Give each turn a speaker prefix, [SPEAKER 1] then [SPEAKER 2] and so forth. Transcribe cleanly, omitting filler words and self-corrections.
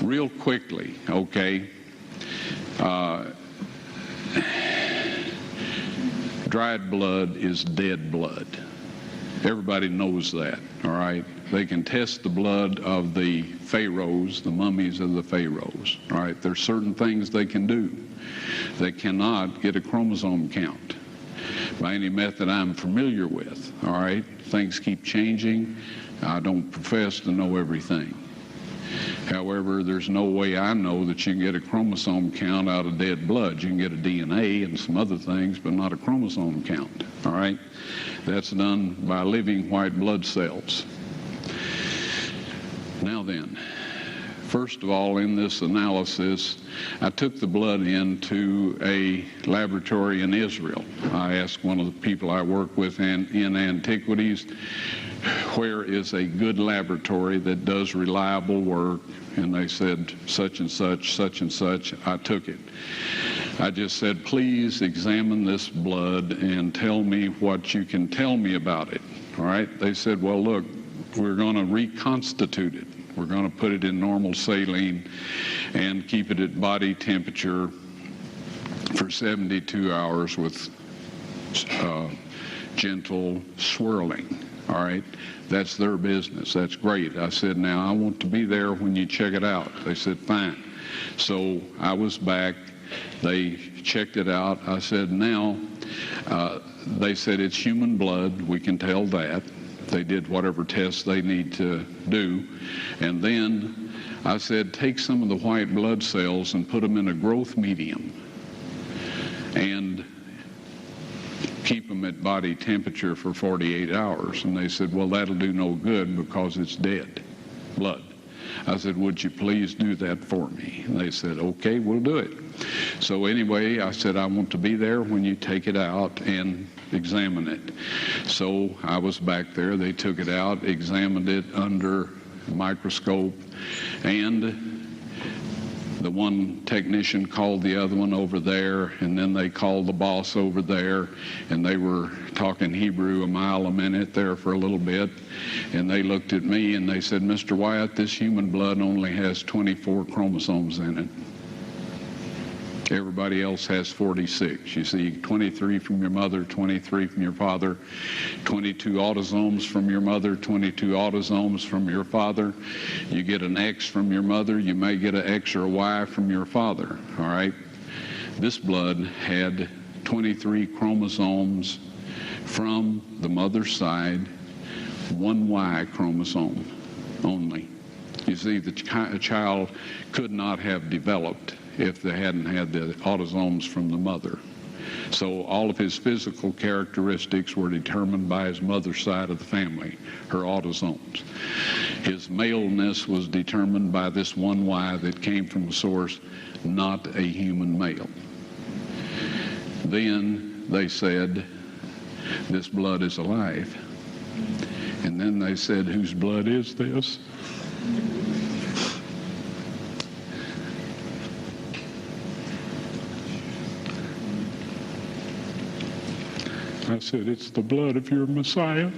[SPEAKER 1] real quickly, okay, dried blood is dead blood. Everybody knows that, all right? They can test the blood of the pharaohs, the mummies of the pharaohs, all right? There's certain things they can do. They cannot get a chromosome count by any method I'm familiar with, all right? Things keep changing. I don't profess to know everything. However, there's no way I know that you can get a chromosome count out of dead blood. You can get a DNA and some other things, but not a chromosome count, all right? That's done by living white blood cells. Now then, first of all, in this analysis, I took the blood into a laboratory in Israel. I asked one of the people I work with in antiquities, where is a good laboratory that does reliable work? And they said, such and such, such and such. I took it. I just said, please examine this blood and tell me what you can tell me about it. All right? They said, well, look, we're going to reconstitute it. We're going to put it in normal saline and keep it at body temperature for 72 hours with gentle swirling. All right, that's their business. That's great. I said, now I want to be there when you check it out. They said, fine. So I was back. They checked it out. I said, now, they said it's human blood. We can tell that. They did whatever tests they need to do. And then I said, take some of the white blood cells and put them in a growth medium and keep them at body temperature for 48 hours. And they said, well, that'll do no good because it's dead blood. I said, would you please do that for me? And they said, okay, we'll do it. So anyway, I said, I want to be there when you take it out and examine it. So I was back there. They took it out, examined it under a microscope, and the one technician called the other one over there, and then they called the boss over there, and they were talking Hebrew a mile a minute there for a little bit, and they looked at me and they said, Mr. Wyatt, this human blood only has 24 chromosomes in it. Everybody else has 46. You see, 23 from your mother, 23 from your father, 22 autosomes from your mother, 22 autosomes from your father. You get an X from your mother, you may get an X or a Y from your father, all right? This blood had 23 chromosomes from the mother's side, one Y chromosome only. You see, the child could not have developed if they hadn't had the autosomes from the mother. So all of his physical characteristics were determined by his mother's side of the family, her autosomes. His maleness was determined by this one Y that came from a source, not a human male. Then they said, this blood is alive. And then they said, whose blood is this? I said, it's the blood of your Messiah.